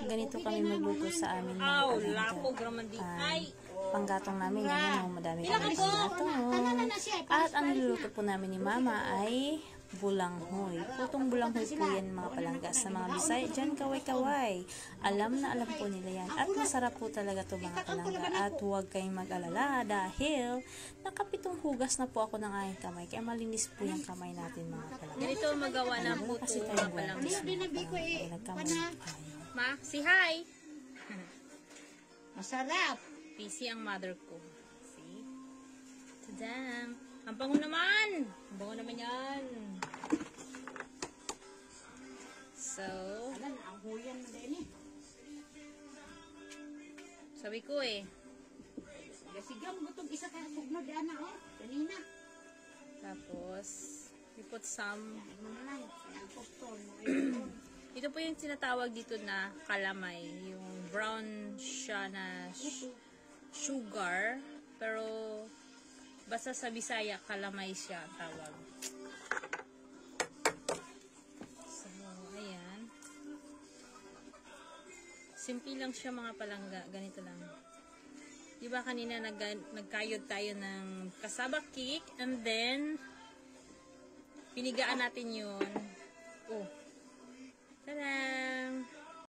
Ganito kami magluto sa amin mga palangga. Panggatong namin yan, madami kami gatong. At ang niluluto po namin ni Mama ay bulanghoy. Putong bulanghoy po yan mga palangga. Sa mga Bisaya dyan, kaway-kaway. Alam na alam po nila yan. At masarap po talaga to mga palangga. At huwag kayong mag-alala dahil nakapitong hugas na po ako ng aking kamay. Kaya malinis po yung kamay natin mga palangga. Ganito magawa na po kasi ito tayong palangga. nagkamay tayo. Ma, si hi! Masarap. Busy ang mother ko. See? Tadam! Ang bango naman! Ang bango naman yan! So, Alan, ang huyan mo din eh. sabi ko eh, Gasigam, gutong isa ka pugno di anak oh. Kanina. tapos, we put some, Ano na lang, ang poston. ito po yung tinatawag dito na kalamay, yung brown siya na sugar, pero basta sa Bisaya, kalamay siya ang tawag. So, ayan. Simple lang siya mga palangga, ganito lang. Diba kanina nagkayod tayo ng cassava cake, and then, pinigaan natin yun. Oh, tadam!